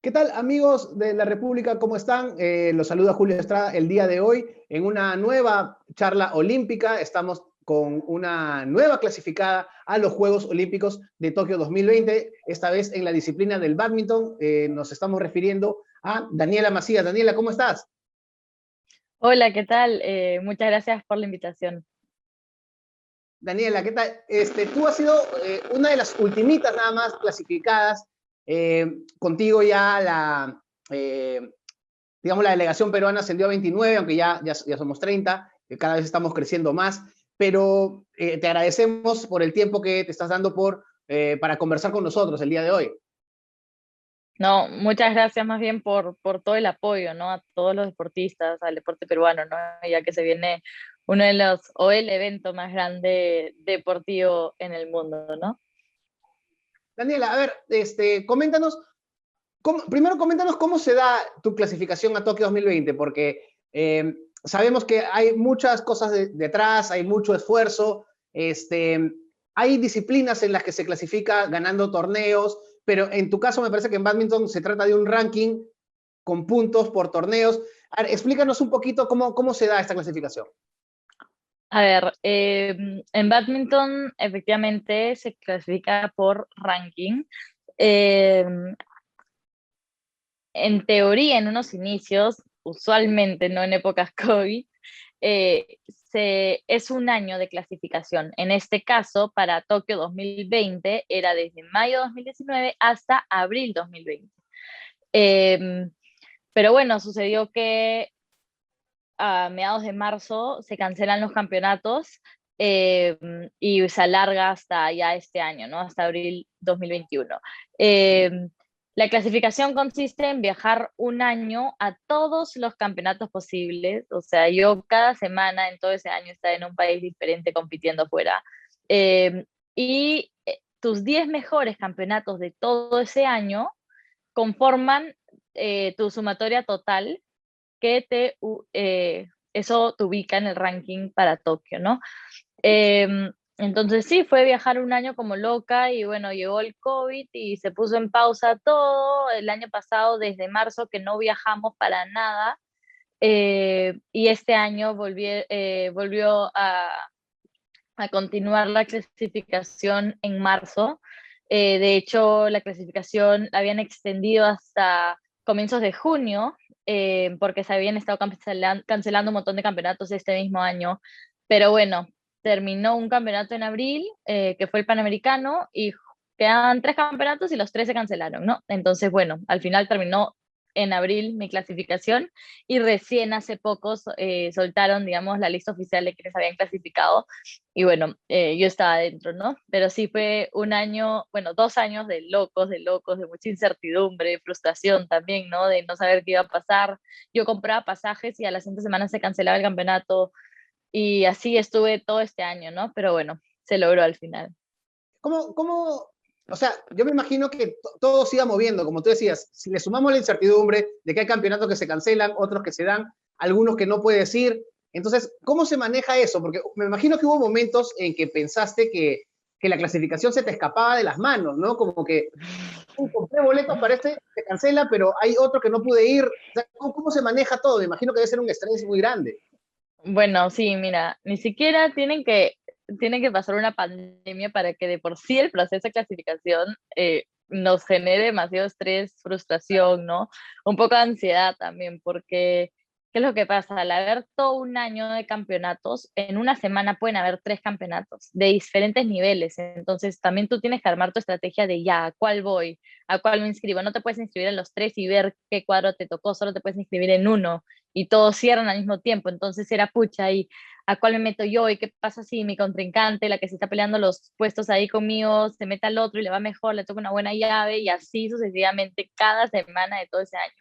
¿Qué tal, amigos de la República? ¿Cómo están? Los saluda Julio Estrada el día de hoy en una nueva charla olímpica. Estamos con una nueva clasificada a los Juegos Olímpicos de Tokio 2020, esta vez en la disciplina del bádminton. Nos estamos refiriendo a Daniela Macías. Daniela, ¿cómo estás? Hola, ¿qué tal? Muchas gracias por la invitación. Daniela, ¿qué tal? Tú has sido una de las ultimitas nada más clasificadas. Contigo ya eh, digamos, la delegación peruana ascendió a 29, aunque ya somos 30, cada vez estamos creciendo más, pero te agradecemos por el tiempo que te estás dando para conversar con nosotros el día de hoy. No, muchas gracias más bien por todo el apoyo, ¿no? A todos los deportistas, al deporte peruano, ¿no? Ya que se viene uno de los, o el evento más grande deportivo en el mundo, ¿no? Daniela, a ver, coméntanos, primero coméntanos cómo se da tu clasificación a Tokio 2020, porque sabemos que hay muchas cosas detrás, hay mucho esfuerzo, hay disciplinas en las que se clasifica ganando torneos, pero en tu caso me parece que en badminton se trata de un ranking con puntos por torneos. A ver, explícanos un poquito cómo se da esta clasificación. A ver, en badminton efectivamente se clasifica por ranking. Eh, en teoría, en unos inicios, usualmente no en épocas COVID, es un año de clasificación. En este caso, para Tokio 2020, era desde mayo 2019 hasta abril 2020. Eh, pero bueno, sucedió que a mediados de marzo se cancelan los campeonatos eh, y se alarga hasta ya este año, ¿no? Hasta abril 2021. Eh, la clasificación consiste en viajar un año a todos los campeonatos posibles. O sea, yo cada semana en todo ese año estaba en un país diferente compitiendo fuera. Y tus 10 mejores campeonatos de todo ese año conforman tu sumatoria total que eso te ubica en el ranking para Tokio, ¿no? Entonces sí, fue viajar un año como loca y bueno, llegó el COVID y se puso en pausa todo el año pasado, desde marzo, que no viajamos para nada. Y este año volvió a continuar la clasificación en marzo. De hecho, la clasificación la habían extendido hasta comienzos de junio, porque se habían estado cancelando un montón de campeonatos este mismo año. Pero bueno, terminó un campeonato en abril, que fue el Panamericano, y quedaban 3 campeonatos y los 3 se cancelaron, ¿no? Entonces, bueno, al final terminó en abril mi clasificación y recién hace poco soltaron, digamos, la lista oficial de quienes habían clasificado y bueno, yo estaba adentro, ¿no? Pero sí fue un año, bueno, 2 años de locos, de mucha incertidumbre, frustración también, ¿no? De no saber qué iba a pasar. Yo compraba pasajes y a la siguiente semana se cancelaba el campeonato y así estuve todo este año, ¿no? Pero bueno, se logró al final. O sea, yo me imagino que todo se iba moviendo, como tú decías, si le sumamos la incertidumbre de que hay campeonatos que se cancelan, otros que se dan, algunos que no puedes ir, entonces, ¿cómo se maneja eso? Porque me imagino que hubo momentos en que pensaste que la clasificación se te escapaba de las manos, ¿no? Como que compré boletos para se cancela, pero hay otro que no pude ir. O sea, ¿cómo se maneja todo? Me imagino que debe ser un estrés muy grande. Bueno, sí, mira, ni siquiera tienen que pasar una pandemia para que de por sí el proceso de clasificación nos genere demasiado estrés, frustración, ¿no? Un poco de ansiedad también, porque ¿qué es lo que pasa? Al haber todo un año de campeonatos, en una semana pueden haber 3 campeonatos de diferentes niveles. Entonces, también tú tienes que armar tu estrategia de ya, ¿a cuál voy? ¿A cuál me inscribo? No te puedes inscribir en los 3 y ver qué cuadro te tocó, solo te puedes inscribir en uno y todos cierran al mismo tiempo. Entonces era pucha, ¿y a cuál me meto yo? ¿Y qué pasa si mi contrincante, la que se está peleando los puestos ahí conmigo, se mete al otro y le va mejor, le toca una buena llave? Y así sucesivamente cada semana de todo ese año.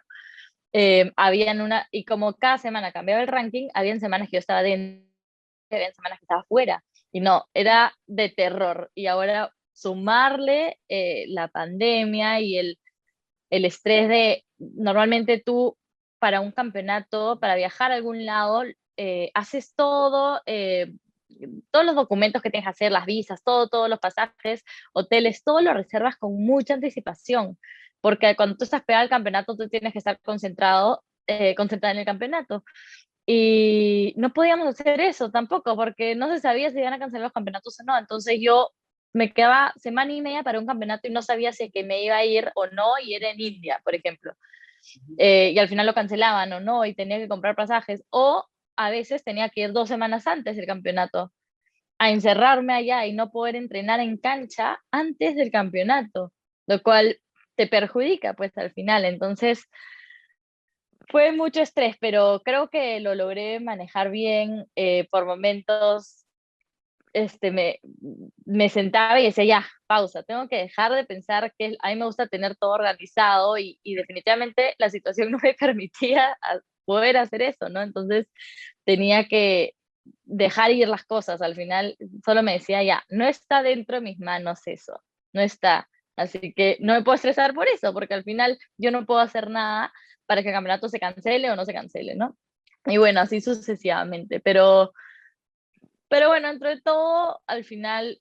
Y como cada semana cambiaba el ranking, habían semanas que yo estaba dentro, habían semanas que estaba fuera. Y no, era de terror. Y ahora sumarle la pandemia y el estrés de, normalmente tú para un campeonato, para viajar a algún lado, haces todo, todos los documentos que tienes que hacer, las visas, todos los pasajes, hoteles, todo lo reservas con mucha anticipación. porque cuando tú estás pegado al campeonato, tú tienes que estar concentrada en el campeonato. Y no podíamos hacer eso tampoco, porque no se sabía si iban a cancelar los campeonatos o no. Entonces yo me quedaba semana y media para un campeonato y no sabía si que me iba a ir o no, y era en India, por ejemplo. Y al final lo cancelaban o no, y tenía que comprar pasajes, o a veces tenía que ir 2 semanas antes del campeonato a encerrarme allá y no poder entrenar en cancha antes del campeonato, lo cual te perjudica pues al final. Entonces fue mucho estrés, pero creo que lo logré manejar bien. Por momentos me sentaba y decía, ya, pausa, tengo que dejar de pensar que a mí me gusta tener todo organizado, y definitivamente la situación no me permitía poder hacer eso, ¿no? Entonces tenía que dejar ir las cosas. Al final solo me decía, ya, no está dentro de mis manos eso, no está. Así que no me puedo estresar por eso, porque al final yo no puedo hacer nada para que el campeonato se cancele o no se cancele, ¿no? Y bueno, así sucesivamente. Pero bueno, entre todo, al final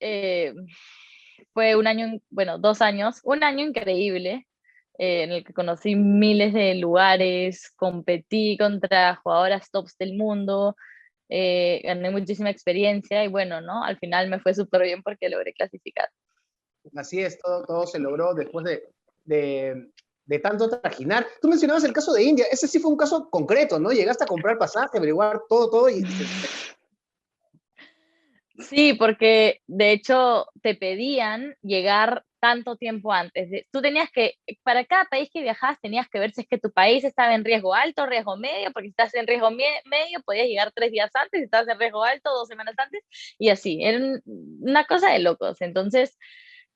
fue un año, bueno, 2 años, un año increíble, en el que conocí miles de lugares, competí contra jugadoras tops del mundo, gané muchísima experiencia y bueno, ¿no? Al final me fue súper bien porque logré clasificar. Así es, todo se logró después de tanto trajinar. Tú mencionabas el caso de India, ese sí fue un caso concreto, ¿no? Llegaste a comprar pasaje, averiguar todo y Sí, porque de hecho te pedían llegar tanto tiempo antes. Tú tenías que, para cada país que viajabas, tenías que ver si es que tu país estaba en riesgo alto, riesgo medio, porque si estás en riesgo medio, podías llegar 3 días antes, si estás en riesgo alto, 2 semanas antes, y así. Era una cosa de locos. Entonces,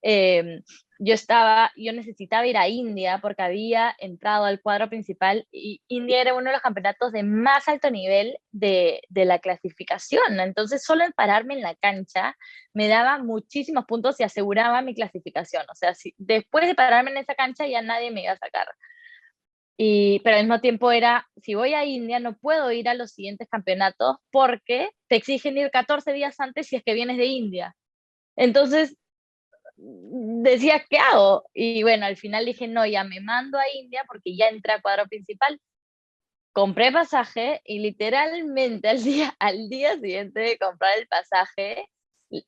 eh, yo necesitaba ir a India porque había entrado al cuadro principal, y India era uno de los campeonatos de más alto nivel de la clasificación. Entonces, solo en pararme en la cancha me daba muchísimos puntos y aseguraba mi clasificación. O sea, si, después de pararme en esa cancha ya nadie me iba a sacar. Pero al mismo tiempo era, si voy a India no puedo ir a los siguientes campeonatos porque te exigen ir 14 días antes si es que vienes de India. Entonces, decía, ¿qué hago? Y bueno, al final dije, no, ya me mando a India porque ya entré a cuadro principal. Compré pasaje y literalmente al día siguiente de comprar el pasaje,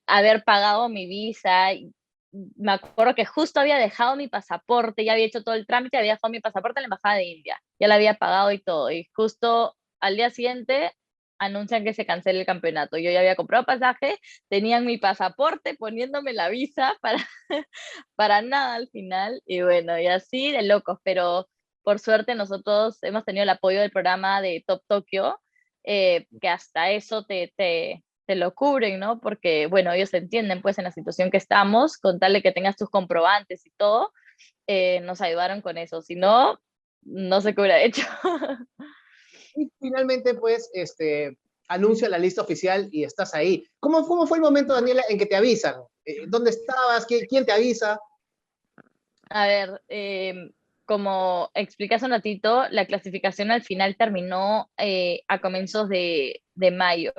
haber pagado mi visa, y me acuerdo que justo había dejado mi pasaporte, ya había hecho todo el trámite, había dejado mi pasaporte en la Embajada de India, ya lo había pagado y todo, y justo al día siguiente anuncian que se cancela el campeonato. Yo ya había comprado pasaje, tenían mi pasaporte, poniéndome la visa para, para nada al final, y bueno, y así de locos. Pero por suerte nosotros hemos tenido el apoyo del programa de Top Tokyo, que hasta eso te lo cubren, ¿no? Porque, bueno, ellos entienden pues en la situación que estamos, con tal de que tengas tus comprobantes y todo, nos ayudaron con eso. Si no, no sé qué hubiera hecho. y finalmente, pues, anuncia la lista oficial y estás ahí. ¿Cómo fue el momento, Daniela, en que te avisan? ¿Dónde estabas? ¿Quién te avisa? A ver, como expliqué hace un ratito, la clasificación al final terminó a comienzos de mayo.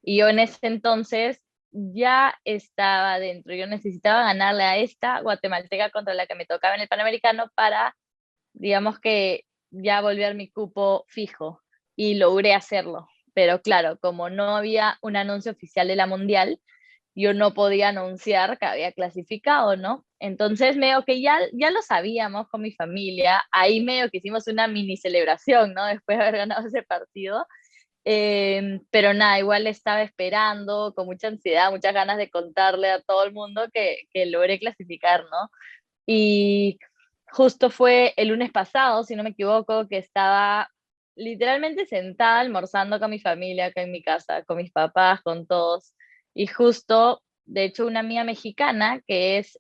Y yo en ese entonces ya estaba dentro. Yo necesitaba ganarle a esta guatemalteca contra la que me tocaba en el Panamericano para, digamos que, ya volver mi cupo fijo. Y logré hacerlo. Pero claro, como no había un anuncio oficial de la Mundial, yo no podía anunciar que había clasificado, ¿no? Entonces, medio que ya lo sabíamos con mi familia, ahí medio que hicimos una mini celebración, ¿no? Después de haber ganado ese partido. Pero nada, igual estaba esperando con mucha ansiedad, muchas ganas de contarle a todo el mundo que logré clasificar, ¿no? Y justo fue el lunes pasado, si no me equivoco, que estaba literalmente sentada almorzando con mi familia acá en mi casa, con mis papás, con todos. Y justo, de hecho, una amiga mexicana, que es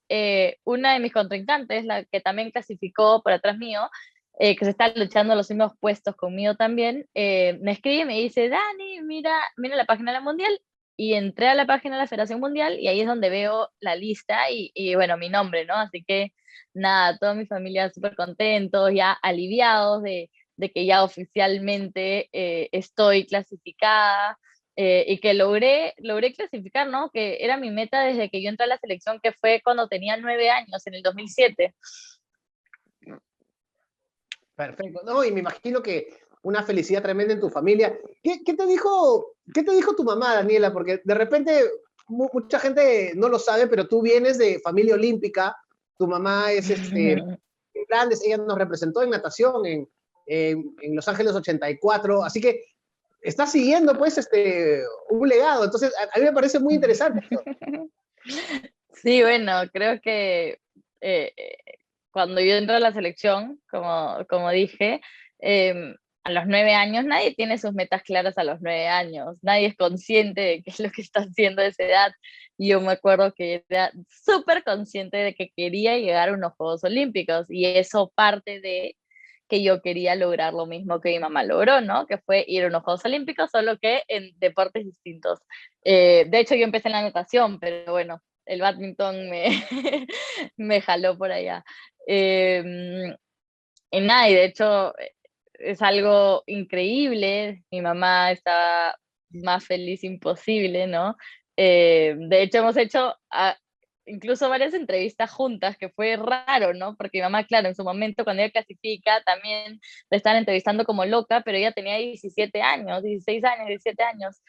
una de mis contrincantes, la que también clasificó por atrás mío, que se está luchando los mismos puestos conmigo también, me escribe y me dice, Dani, mira la página de la Mundial. Y entré a la página de la Federación Mundial y ahí es donde veo la lista y bueno, mi nombre, ¿no? Así que nada, toda mi familia súper contentos, ya aliviados de que ya oficialmente estoy clasificada, y que logré clasificar, ¿no? Que era mi meta desde que yo entré a la selección, que fue cuando tenía 9 años, en el 2007. Perfecto. No, y me imagino que una felicidad tremenda en tu familia. ¿Qué te dijo tu mamá, Daniela? Porque de repente mucha gente no lo sabe, pero tú vienes de familia olímpica. Tu mamá es grandes, ella nos representó en natación en Los Ángeles 84, así que está siguiendo pues un legado, entonces a mí me parece muy interesante esto. Sí, bueno, creo que eh, eh, cuando yo entro a la selección, como dije, a los 9 años, nadie tiene sus metas claras a los 9 años, nadie es consciente de qué es lo que está haciendo a esa edad. Y yo me acuerdo que era súper consciente de que quería llegar a unos Juegos Olímpicos y eso parte de que yo quería lograr lo mismo que mi mamá logró, ¿no? Que fue ir a unos Juegos Olímpicos, solo que en deportes distintos. De hecho, yo empecé en la natación, pero bueno, el badminton me jaló por allá. Y nada, y de hecho es algo increíble. Mi mamá estaba más feliz imposible, ¿no? De hecho, hemos hecho incluso varias entrevistas juntas, que fue raro, ¿no? Porque mi mamá, claro, en su momento, cuando ella clasifica, también la estaban entrevistando como loca, pero ella tenía 17 años, 16 años, 17 años.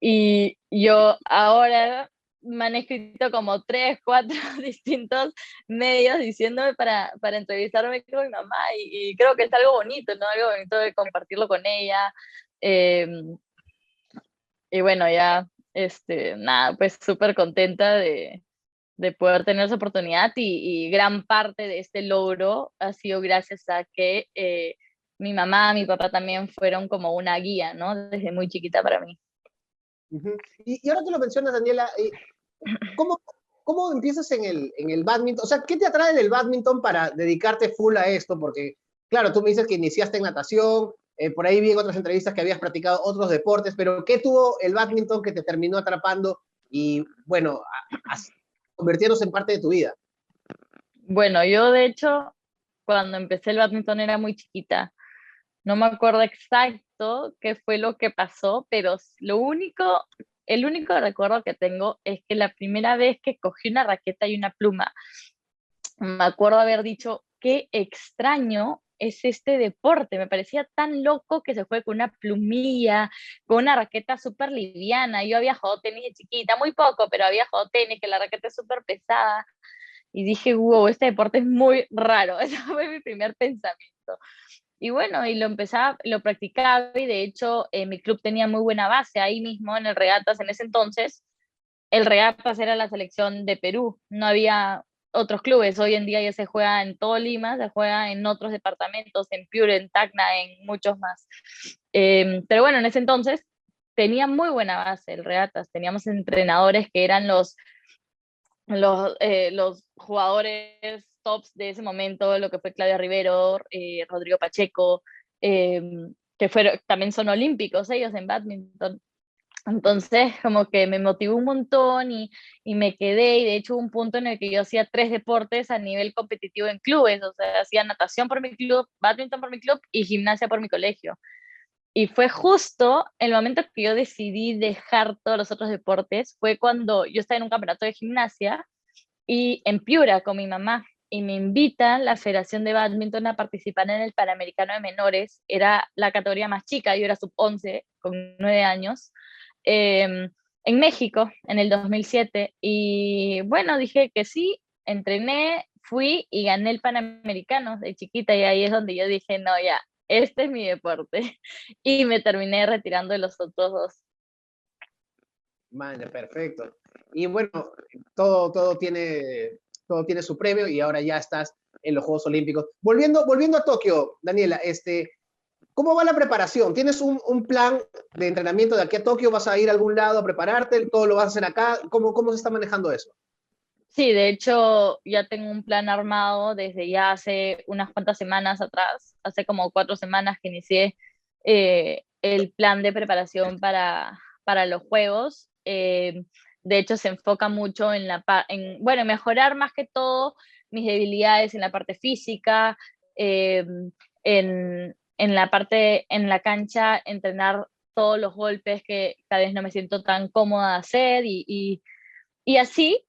Y yo ahora me han escrito como 3, 4 distintos medios diciéndome para entrevistarme con mi mamá y creo que es algo bonito, ¿no? Algo bonito de compartirlo con ella. Eh, y bueno, ya, nada, pues súper contenta de poder tener esa oportunidad y gran parte de este logro ha sido gracias a que mi mamá, mi papá también fueron como una guía, ¿no? Desde muy chiquita para mí. Uh-huh. Y ahora que lo mencionas, Daniela, ¿cómo, ¿cómo empiezas en el badminton? O sea, ¿qué te atrae del badminton para dedicarte full a esto? Porque, claro, tú me dices que iniciaste en natación, por ahí vi en otras entrevistas que habías practicado otros deportes, pero ¿qué tuvo el badminton que te terminó atrapando y, bueno, convirtiéndose en parte de tu vida? Bueno, yo de hecho, cuando empecé el badminton era muy chiquita. No me acuerdo exacto qué fue lo que pasó, pero el único recuerdo que tengo es que la primera vez que cogí una raqueta y una pluma, me acuerdo haber dicho, qué extraño es este deporte. Me parecía tan loco que se juegue con una plumilla, con una raqueta súper liviana. Yo había jugado tenis de chiquita, muy poco, pero había jugado tenis, que la raqueta es súper pesada. Y dije, wow, este deporte es muy raro. Ese fue mi primer pensamiento. Y bueno, y lo empezaba, lo practicaba y de hecho mi club tenía muy buena base ahí mismo en el Regatas en ese entonces. El Regatas era la selección de Perú, no había otros clubes. Hoy en día ya se juega en todo Lima, se juega en otros departamentos, en Piura, en Tacna, en muchos más. Pero bueno, en ese entonces tenía muy buena base el Regatas, teníamos entrenadores que eran los jugadores tops de ese momento, lo que fue Claudia Rivero, Rodrigo Pacheco, eh, que también son olímpicos ellos en badminton. Entonces, como que me motivó un montón y me quedé, y de hecho hubo un punto en el que yo hacía 3 deportes a nivel competitivo en clubes, o sea, hacía natación por mi club, badminton por mi club y gimnasia por mi colegio. Y fue justo el momento que yo decidí dejar todos los otros deportes, fue cuando yo estaba en un campeonato de gimnasia y en Piura con mi mamá. Y me invitan la Federación de Badminton a participar en el Panamericano de Menores. Era la categoría más chica, yo era sub-11 con 9 años, eh, en México en el 2007. Y bueno, dije que sí, entrené, fui y gané el Panamericano de chiquita. Y ahí es donde yo dije, no, ya, este es mi deporte. Y me terminé retirando de los otros dos. Man, perfecto. Y bueno, todo tiene su premio y ahora ya estás en los Juegos Olímpicos. Volviendo a Tokio, Daniela, ¿cómo va la preparación? ¿Tienes un plan de entrenamiento de aquí a Tokio? ¿Vas a ir a algún lado a prepararte? ¿Todo lo vas a hacer acá? ¿Cómo se está manejando eso? Sí, de hecho ya tengo un plan armado desde ya hace unas cuantas semanas atrás, hace como 4 semanas que inicié el plan de preparación para los juegos. De hecho se enfoca mucho bueno, mejorar más que todo mis debilidades en la parte física, eh, en la parte, en la cancha, entrenar todos los golpes que tal vez no me siento tan cómoda de hacer y así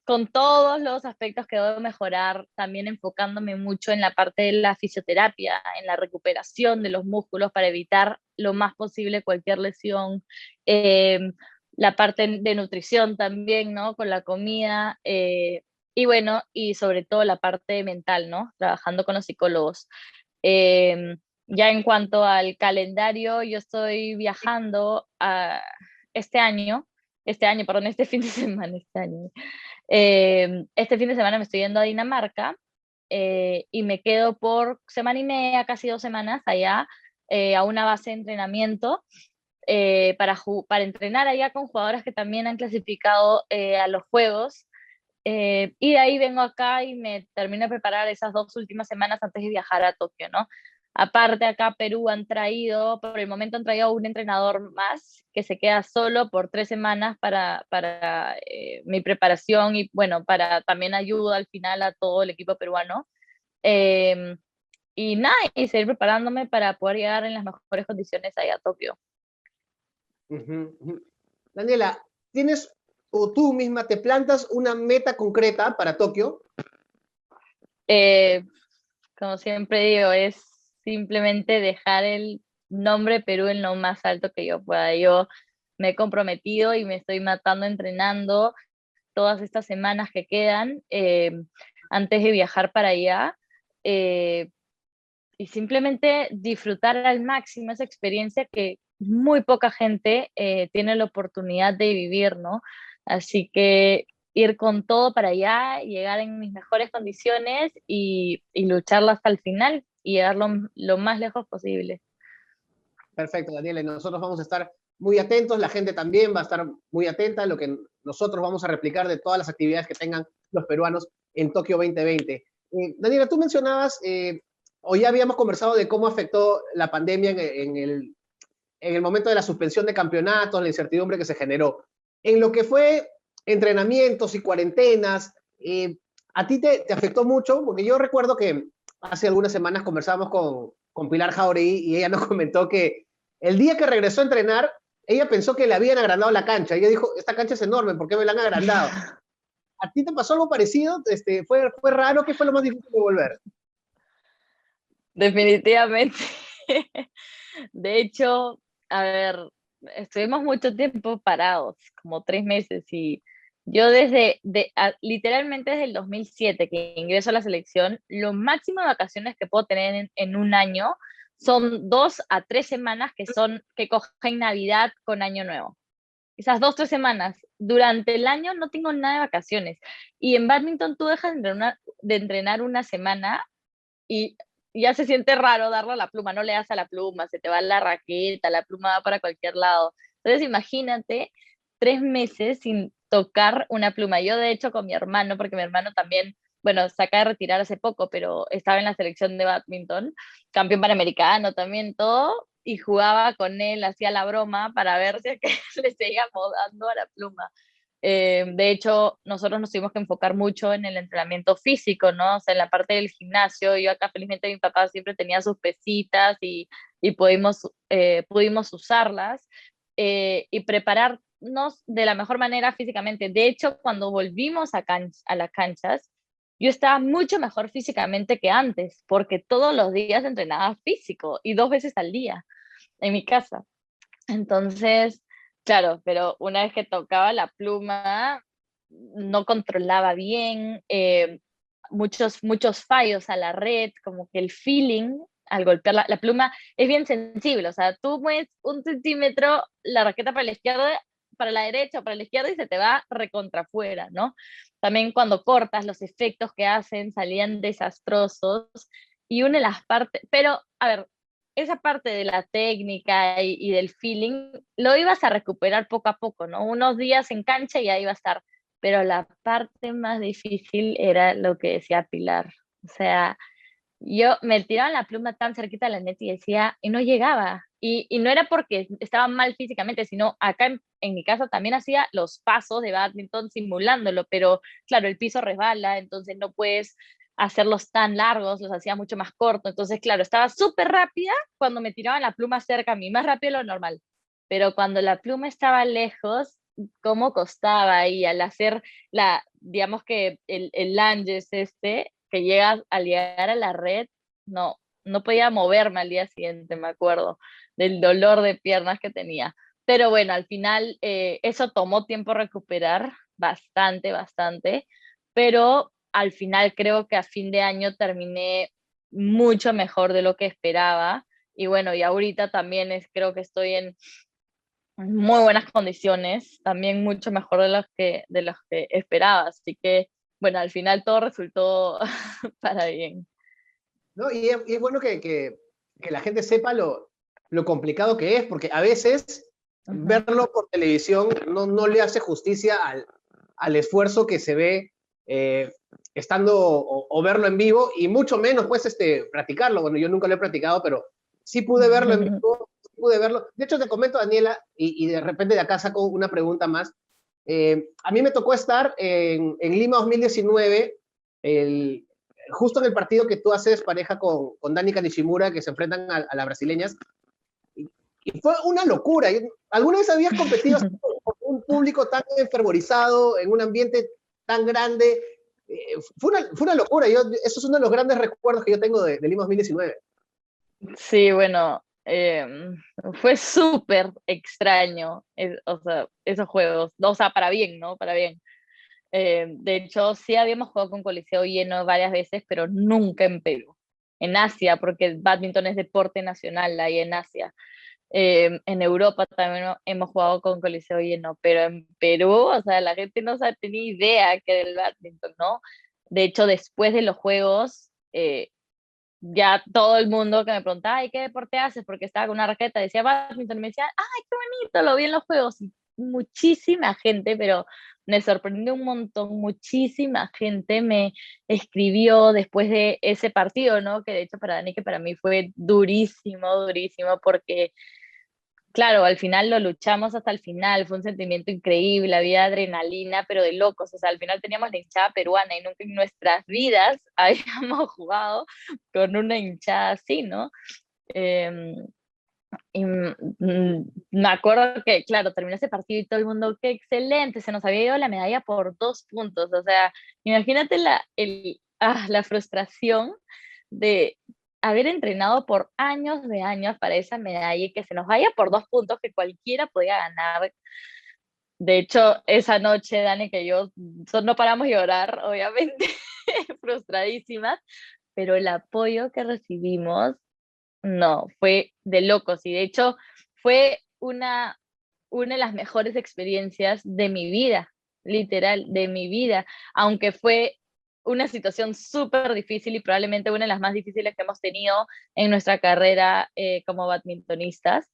con todos los aspectos que debo mejorar, también enfocándome mucho en la parte de la fisioterapia, en la recuperación de los músculos para evitar lo más posible cualquier lesión, eh, la parte de nutrición también, ¿no? Con la comida, y bueno, y sobre todo la parte mental, ¿no? Trabajando con los psicólogos. Eh, ya en cuanto al calendario, yo estoy viajando perdón, este fin de semana, este fin de semana me estoy yendo a Dinamarca, y me quedo por semana y media, casi 2 semanas allá, a una base de entrenamiento, para entrenar allá con jugadoras que también han clasificado a los Juegos. Y de ahí vengo acá y me termino de preparar esas 2 últimas semanas antes de viajar a Tokio, ¿no? Aparte, acá a Perú por el momento han traído un entrenador más que se queda solo por 3 semanas para mi preparación y bueno, para también ayuda al final a todo el equipo peruano. Eh, y nada, y seguir preparándome para poder llegar en las mejores condiciones allá a Tokio. Ujú, ujú. Daniela, ¿tienes o tú misma te plantas una meta concreta para Tokio? Eh, Como siempre digo, es simplemente dejar el nombre Perú en lo más alto que yo pueda. Yo me he comprometido y me estoy matando entrenando todas estas semanas que quedan, antes de viajar para allá, eh, y simplemente disfrutar al máximo esa experiencia que muy poca gente tiene la oportunidad de vivir, ¿no? Así que ir con todo para allá, llegar en mis mejores condiciones y lucharla hasta el final y llegar lo más lejos posible. Perfecto, Daniela, y nosotros vamos a estar muy atentos, la gente también va a estar muy atenta a lo que nosotros vamos a replicar de todas las actividades que tengan los peruanos en Tokio 2020. Daniela, tú mencionabas, o ya habíamos conversado de cómo afectó la pandemia en el momento de la suspensión de campeonatos, la incertidumbre que se generó. En lo que fue entrenamientos y cuarentenas, ¿a ti te afectó mucho? Porque yo recuerdo que hace algunas semanas conversamos con Pilar Jauregui y ella nos comentó que el día que regresó a entrenar, ella pensó que le habían agrandado la cancha. Ella dijo, esta cancha es enorme, ¿por qué me la han agrandado? ¿A ti te pasó algo parecido? ¿Fue raro? ¿Qué fue lo más difícil de volver? Definitivamente. De hecho, a ver, estuvimos mucho tiempo parados, como 3 meses, y yo literalmente desde el 2007 que ingreso a la selección, lo máximo de vacaciones que puedo tener en un año son 2 a 3 semanas que cogen Navidad con Año Nuevo. Esas 2, 3 semanas. Durante el año no tengo nada de vacaciones. Y en badminton tú dejas de entrenar una semana y ya se siente raro darle a la pluma, no le das a la pluma, se te va la raqueta, la pluma va para cualquier lado. Entonces imagínate 3 meses sin tocar una pluma. Yo de hecho con mi hermano, porque mi hermano también, bueno, se acaba de retirar hace poco, pero estaba en la selección de badminton, campeón panamericano también, todo, y jugaba con él, hacía la broma para ver si es que le seguíamos dando a la pluma. De hecho, nosotros nos tuvimos que enfocar mucho en el entrenamiento físico, ¿no? O sea, en la parte del gimnasio. Yo acá, felizmente, mi papá siempre tenía sus pesitas y pudimos usarlas, y prepararnos de la mejor manera físicamente. De hecho, cuando volvimos a las canchas, yo estaba mucho mejor físicamente que antes, porque todos los días entrenaba físico y 2 veces al día en mi casa. Entonces, claro, pero una vez que tocaba la pluma, no controlaba bien, muchos fallos a la red, como que el feeling al golpear la pluma es bien sensible, o sea, tú mueves 1 centímetro la raqueta para la izquierda, para la derecha, para la izquierda y se te va recontra afuera, ¿no? También cuando cortas, los efectos que hacen salían desastrosos y una de las partes, pero a ver, esa parte de la técnica y del feeling lo ibas a recuperar poco a poco, ¿no? Unos días en cancha y ahí iba a estar, pero la parte más difícil era lo que decía Pilar. O sea, yo me tiraba la pluma tan cerquita de la net y decía, y no llegaba. Y no era porque estaba mal físicamente, sino acá en mi casa también hacía los pasos de badminton simulándolo, pero claro, el piso resbala, entonces no puedes hacerlos tan largos, los hacía mucho más cortos. Entonces, claro, estaba súper rápida cuando me tiraban la pluma cerca a mí, más rápido de lo normal. Pero cuando la pluma estaba lejos, cómo costaba y al hacer digamos que el lunge es que al llegar a la red, no podía moverme al día siguiente, me acuerdo, del dolor de piernas que tenía. Pero bueno, al final eso tomó tiempo recuperar, bastante, bastante, pero al final creo que a fin de año terminé mucho mejor de lo que esperaba. Y bueno, y ahorita también creo que estoy en muy buenas condiciones, también mucho mejor de los que esperaba. Así que, bueno, al final todo resultó para bien. ¿No? Y es bueno que la gente sepa lo complicado que es, porque a veces Ujú. verlo por televisión no le hace justicia al esfuerzo que se ve estando o verlo en vivo, y mucho menos pues practicarlo. Bueno, yo nunca lo he practicado, pero sí pude verlo en vivo, sí pude verlo. De hecho, te comento, Daniela, y de repente de acá saco una pregunta más. A mí me tocó estar en Lima 2019, el, justo en el partido que tú haces pareja con Danica Nishimura, que se enfrentan a las brasileñas, y fue una locura. ¿Alguna vez habías competido con un público tan enfervorizado, en un ambiente tan grande? Fue una locura. Eso es uno de los grandes recuerdos que yo tengo de Lima 2019. Sí, bueno, fue súper extraño, o sea, esos juegos, o sea, para bien, ¿no? Para bien. De hecho, sí habíamos jugado con Coliseo lleno varias veces, pero nunca en Perú. En Asia, porque el bádminton es deporte nacional ahí en Asia. En Europa también hemos jugado con Coliseo lleno, pero en Perú, o sea, la gente no tenía idea que era el bádminton, ¿no? De hecho, después de los juegos, ya todo el mundo que me preguntaba, ay, ¿qué deporte haces? Porque estaba con una raqueta, decía bádminton, y me decía, ay, qué bonito, lo vi en los juegos. Y muchísima gente, pero me sorprendió un montón, muchísima gente me escribió después de ese partido, ¿no? Que de hecho para Dani, que para mí fue durísimo, durísimo, porque claro, al final lo luchamos hasta el final, fue un sentimiento increíble, había adrenalina, pero de locos, o sea, al final teníamos la hinchada peruana y nunca en nuestras vidas habíamos jugado con una hinchada así, ¿no? Eh, y me acuerdo que, claro, terminó ese partido y todo el mundo, qué excelente, se nos había ido la medalla por 2 puntos, o sea, imagínate la frustración de haber entrenado por años de años para esa medalla y que se nos vaya por 2 puntos que cualquiera podía ganar. De hecho, esa noche, Dani, que yo no paramos de llorar, obviamente, frustradísimas, pero el apoyo que recibimos, no, fue de locos. Y de hecho, fue una de las mejores experiencias de mi vida, literal, de mi vida, aunque fue una situación súper difícil y probablemente una de las más difíciles que hemos tenido en nuestra carrera como badmintonistas,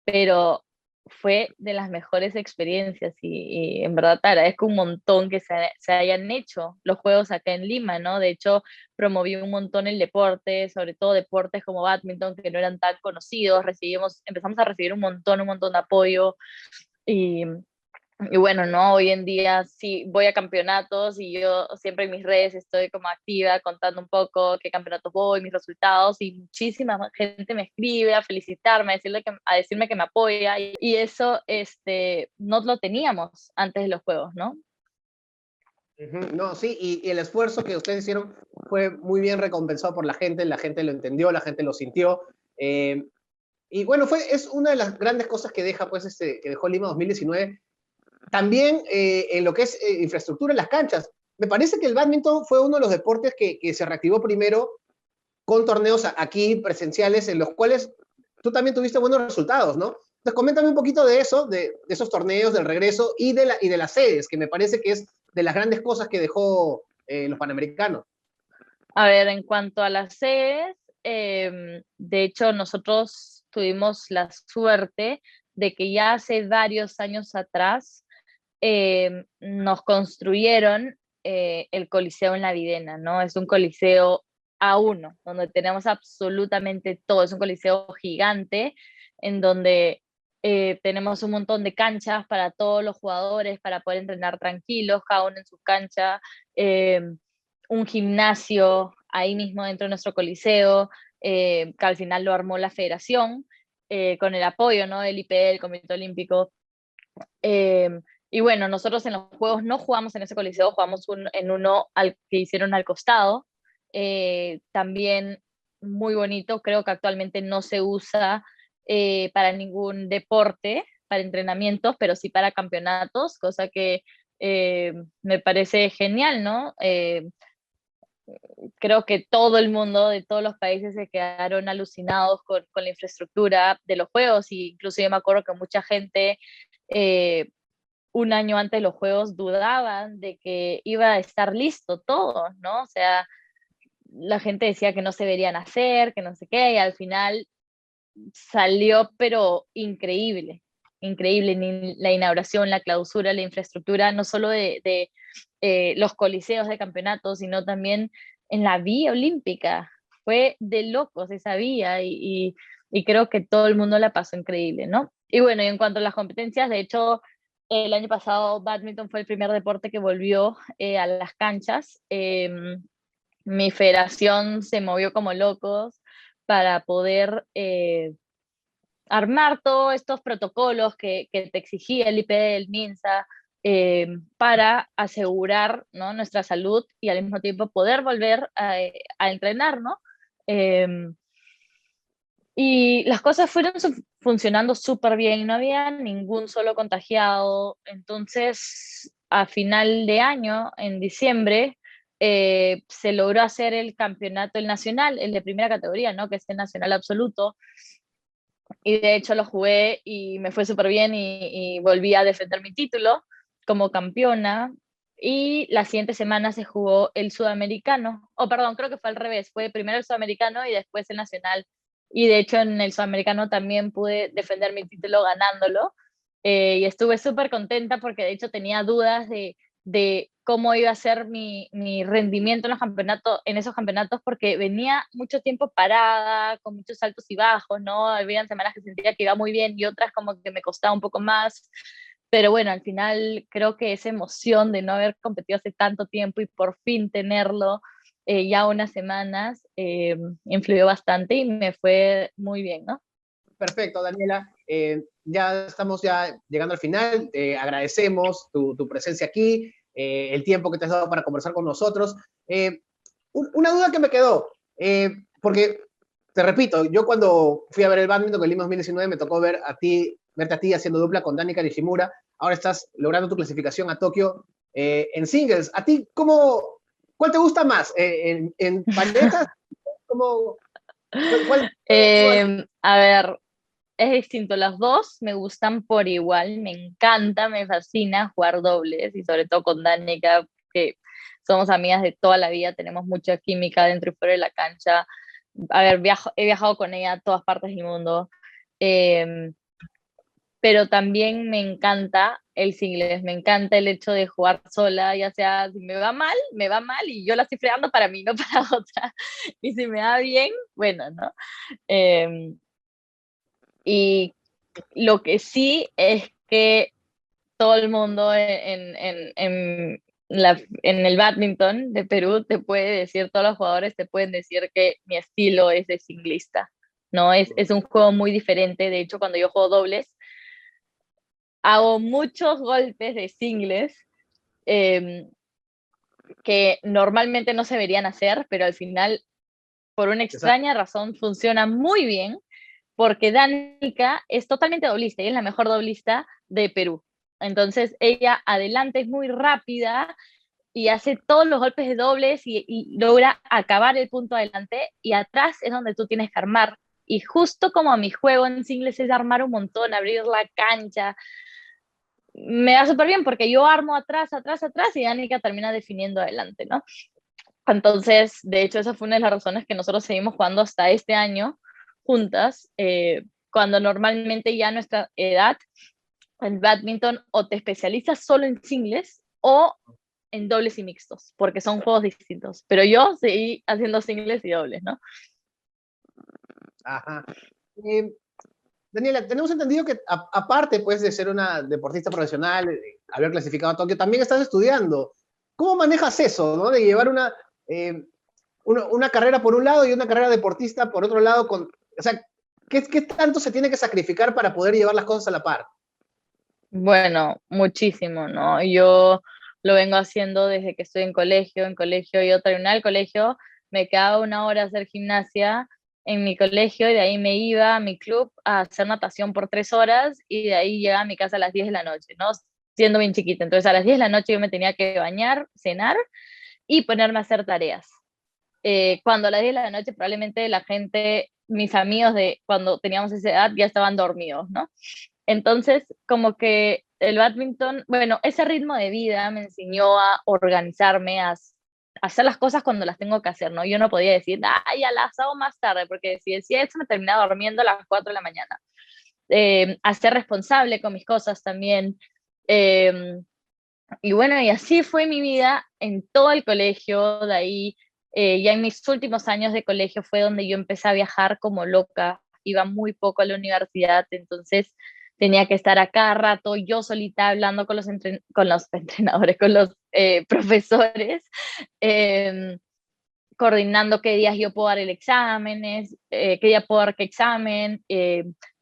pero fue de las mejores experiencias y en verdad te agradezco un montón que se hayan hecho los juegos acá en Lima, ¿no? De hecho, promoví un montón el deporte, sobre todo deportes como badminton que no eran tan conocidos, empezamos a recibir un montón de apoyo y y bueno, no, hoy en día sí voy a campeonatos y yo siempre en mis redes estoy como activa contando un poco qué campeonatos voy, mis resultados y muchísima gente me escribe a felicitarme, a decirme que me apoya y eso no lo teníamos antes de los juegos, ¿no? No, sí, y el esfuerzo que ustedes hicieron fue muy bien recompensado por la gente lo entendió, la gente lo sintió. Y bueno, es una de las grandes cosas que deja, pues, que dejó Lima 2019. También en lo que es infraestructura en las canchas. Me parece que el bádminton fue uno de los deportes que se reactivó primero con torneos aquí presenciales, en los cuales tú también tuviste buenos resultados, ¿no? Entonces, coméntame un poquito de eso, de esos torneos, del regreso y de las sedes, que me parece que es de las grandes cosas que dejó los Panamericanos. A ver, en cuanto a las sedes, de hecho nosotros tuvimos la suerte de que ya hace varios años atrás nos construyeron el Coliseo en la Videna, ¿no? Es un coliseo A1, donde tenemos absolutamente todo. Es un coliseo gigante en donde tenemos un montón de canchas para todos los jugadores, para poder entrenar tranquilos, cada uno en su cancha, un gimnasio ahí mismo dentro de nuestro coliseo, que al final lo armó la federación, con el apoyo, ¿no? Del IPE, el Comité Olímpico. Y bueno, nosotros en los juegos no jugamos en ese coliseo, jugamos en uno que hicieron al costado. También muy bonito, creo que actualmente no se usa para ningún deporte, para entrenamientos, pero sí para campeonatos, cosa que me parece genial, ¿no? Creo que todo el mundo de todos los países se quedaron alucinados con la infraestructura de los juegos, y incluso yo me acuerdo que mucha gente un año antes de los juegos dudaban de que iba a estar listo todo, ¿no? O sea, la gente decía que no se deberían hacer, que no sé qué, y al final salió, pero increíble, increíble, la inauguración, la clausura, la infraestructura, no solo de los coliseos de campeonatos, sino también en la vía olímpica. Fue de locos esa vía y creo que todo el mundo la pasó increíble, ¿no? Y bueno, y en cuanto a las competencias, de hecho, el año pasado badminton fue el primer deporte que volvió a las canchas. Mi federación se movió como locos para poder armar todos estos protocolos que te exigía el IPD, el MINSA, para asegurar, ¿no?, nuestra salud y al mismo tiempo poder volver a entrenar, ¿no? Y las cosas fueron funcionando súper bien, no había ningún solo contagiado. Entonces, a final de año, en diciembre, se logró hacer el campeonato, el nacional, el de primera categoría, ¿no?, que es el nacional absoluto. Y de hecho lo jugué y me fue súper bien y volví a defender mi título como campeona. Y la siguiente semana se jugó el sudamericano, o perdón, creo que fue al revés, fue primero el sudamericano y después el nacional. Y de hecho en el sudamericano también pude defender mi título ganándolo. Y estuve súper contenta porque de hecho tenía dudas de cómo iba a ser mi rendimiento en los campeonatos, en esos campeonatos, porque venía mucho tiempo parada, con muchos altos y bajos, ¿no? Había semanas que sentía que iba muy bien y otras como que me costaba un poco más. Pero bueno, al final creo que esa emoción de no haber competido hace tanto tiempo y por fin tenerlo ya unas semanas influyó bastante y me fue muy bien, ¿no? Perfecto, Daniela. Ya estamos ya llegando al final. Agradecemos tu presencia aquí, el tiempo que te has dado para conversar con nosotros. Una duda que me quedó, porque te repito, yo cuando fui a ver el badminton en Lima 2019 me tocó verte a ti haciendo dupla con Danica Nishimura. Ahora estás logrando tu clasificación a Tokio en singles. ¿A ti cuál te gusta más? ¿En parejas? ¿Cómo, cuál, A ver, es distinto, las dos me gustan por igual, me encanta, me fascina jugar dobles y sobre todo con Danica, que somos amigas de toda la vida, tenemos mucha química dentro y fuera de la cancha. A ver, he viajado con ella a todas partes del mundo, eh, pero también me encanta el singles, me encanta el hecho de jugar sola, ya sea si me va mal y yo la estoy fregando para mí, no para otra, y si me va bien, bueno, ¿no? Eh, y lo que sí es que todo el mundo en el badminton de Perú te puede decir, todos los jugadores te pueden decir que mi estilo es de singlista, ¿no? Es un juego muy diferente. De hecho, cuando yo juego dobles, hago muchos golpes de singles eh, que normalmente no se deberían hacer, pero al final, por una extraña razón, funciona muy bien porque Danica es totalmente doblista y es la mejor doblista de Perú. Entonces ella adelante es muy rápida y hace todos los golpes de dobles y logra acabar el punto adelante, y atrás es donde tú tienes que armar. Y justo como mi juego en singles es armar un montón, abrir la cancha, me da súper bien porque yo armo atrás, atrás, atrás y Danica termina definiendo adelante, ¿no? Entonces, de hecho, esa fue una de las razones que nosotros seguimos jugando hasta este año juntas, cuando normalmente ya a nuestra edad, en badminton o te especializas solo en singles o en dobles y mixtos, porque son juegos distintos. Pero yo seguí haciendo singles y dobles, ¿no? Ajá. Daniela, tenemos entendido que aparte pues, de ser una deportista profesional, haber clasificado a Tokio, también estás estudiando. ¿Cómo manejas eso, ¿no? De llevar una carrera por un lado y una carrera deportista por otro lado. O sea, ¿qué tanto se tiene que sacrificar para poder llevar las cosas a la par? Bueno, muchísimo, ¿no? Yo lo vengo haciendo desde que estoy en colegio. En colegio yo terminaba el colegio, me quedaba 1 hora a hacer gimnasia en mi colegio y de ahí me iba a mi club a hacer natación por 3 horas y de ahí llegaba a mi casa a las 10 de la noche, ¿no? Siendo bien chiquita. Entonces a las 10 de la noche yo me tenía que bañar, cenar y ponerme a hacer tareas. Cuando a las 10 de la noche probablemente la gente, mis amigos de cuando teníamos esa edad ya estaban dormidos, ¿no? Entonces, como que el badminton, bueno, ese ritmo de vida me enseñó a organizarme, a hacer las cosas cuando las tengo que hacer, ¿no? Yo no podía decir, ya las hago más tarde, porque si decía eso me terminaba durmiendo a las 4 de la mañana. A ser responsable con mis cosas también. Eh, y bueno, y así fue mi vida en todo el colegio, de ahí, ya en mis últimos años de colegio fue donde yo empecé a viajar como loca, iba muy poco a la universidad, entonces tenía que estar a cada rato yo solita hablando con con los entrenadores, con los profesores, eh, coordinando qué días yo puedo dar el examen, qué día puedo dar qué examen,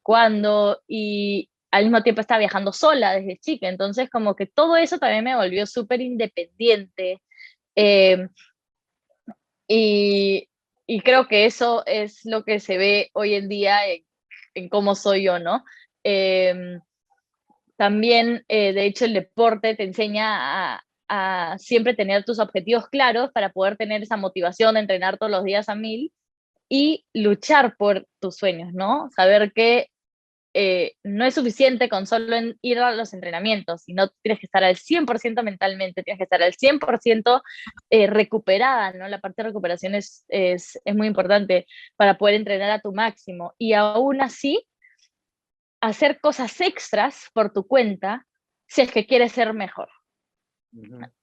cuándo, y al mismo tiempo estaba viajando sola desde chica, entonces como que todo eso también me volvió súper independiente, eh, y, y, creo que eso es lo que se ve hoy en día en cómo soy yo, ¿no? Eh, También, de hecho, el deporte te enseña a siempre tener tus objetivos claros para poder tener esa motivación de entrenar todos los días a 1000 y luchar por tus sueños, ¿no? Saber que no es suficiente con solo ir a los entrenamientos, sino tienes que estar al 100% mentalmente, tienes que estar al 100% recuperada, ¿no? La parte de recuperación es muy importante para poder entrenar a tu máximo. Y aún así, hacer cosas extras por tu cuenta si es que quieres ser mejor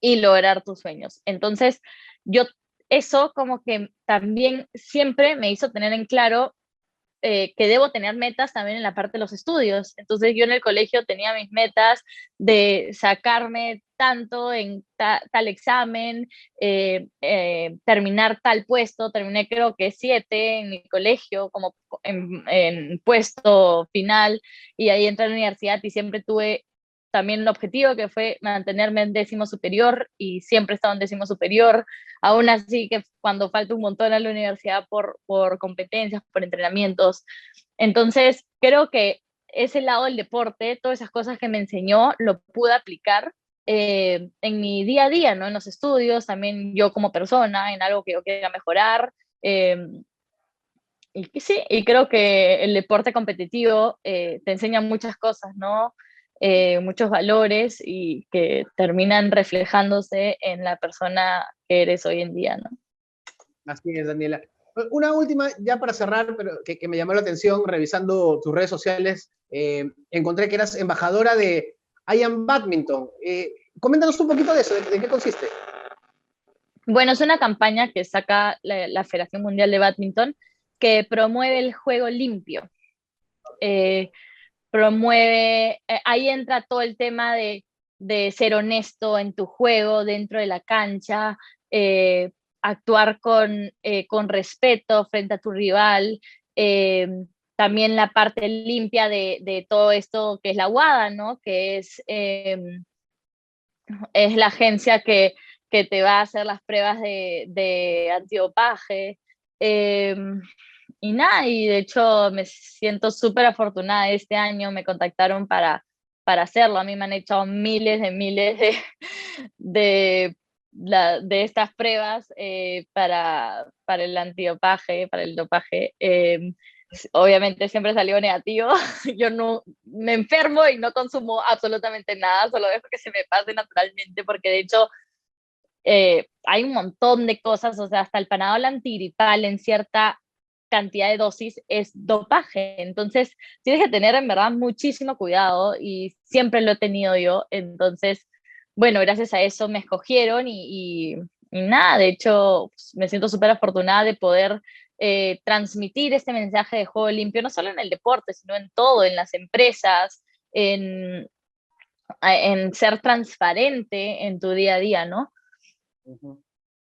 y lograr tus sueños. Entonces, yo eso como que también siempre me hizo tener en claro que debo tener metas también en la parte de los estudios. Entonces yo en el colegio tenía mis metas de sacarme tanto en tal examen, terminar tal puesto, terminé creo que 7 en mi colegio como en puesto final y ahí entré a la universidad y siempre tuve también un objetivo que fue mantenerme en 10º superior y siempre he estado en 10º superior. Aún así que cuando falta un montón a la universidad por competencias, por entrenamientos. Entonces, creo que ese lado del deporte, todas esas cosas que me enseñó, lo pude aplicar en mi día a día, ¿no? En los estudios, también yo como persona, en algo que yo quiera mejorar. Eh, y sí, y creo que el deporte competitivo te enseña muchas cosas, ¿no? Muchos valores y que terminan reflejándose en la persona que eres hoy en día, ¿no? Así es, Daniela. Una última, ya para cerrar, pero que me llamó la atención revisando tus redes sociales, encontré que eras embajadora de I Am Badminton. Coméntanos un poquito de eso, ¿de qué consiste? Bueno, es una campaña que saca la Federación Mundial de Badminton que promueve el juego limpio. Eh, ahí entra todo el tema de ser honesto en tu juego, dentro de la cancha, actuar con respeto frente a tu rival, eh, también la parte limpia de todo esto que es la WADA, ¿no? Que es la agencia que te va a hacer las pruebas de antidopaje. Eh, y nada, y de hecho me siento súper afortunada este año, me contactaron para hacerlo. A mí me han hecho miles de, de estas pruebas para el antidopaje, para el dopaje. Obviamente siempre salió negativo. Yo no me enfermo y no consumo absolutamente nada, solo dejo que se me pase naturalmente, porque de hecho hay un montón de cosas, o sea, hasta el Panadol antigripal en cierta cantidad de dosis es dopaje. Entonces, tienes que tener en verdad muchísimo cuidado y siempre lo he tenido yo. Entonces, bueno, gracias a eso me escogieron y nada, de hecho, pues, me siento súper afortunada de poder transmitir este mensaje de juego limpio, no solo en el deporte, sino en todo, en las empresas, en ser transparente en tu día a día, ¿no?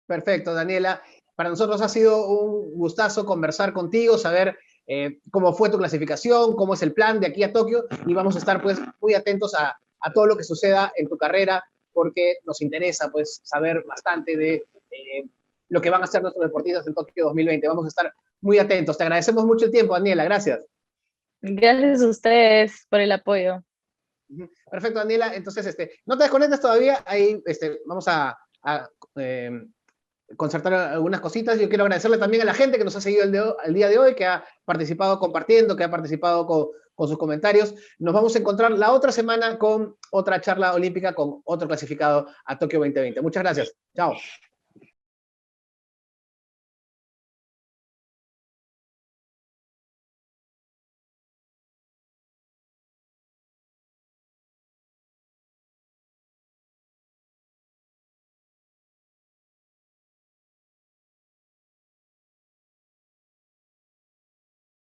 Perfecto, Daniela. Para nosotros ha sido un gustazo conversar contigo, saber cómo fue tu clasificación, cómo es el plan de aquí a Tokio, y vamos a estar pues muy atentos a todo lo que suceda en tu carrera, porque nos interesa pues saber bastante de lo que van a hacer nuestros deportistas en Tokio 2020. Vamos a estar muy atentos. Te agradecemos mucho el tiempo, Daniela. Gracias. Gracias a ustedes por el apoyo. Perfecto, Daniela. Entonces, no te desconectes todavía. Ahí vamos a concertar algunas cositas. Yo quiero agradecerle también a la gente que nos ha seguido el día de hoy, que ha participado compartiendo, que ha participado con sus comentarios. Nos vamos a encontrar la otra semana con otra charla olímpica con otro clasificado a Tokio 2020. Muchas gracias. Chao.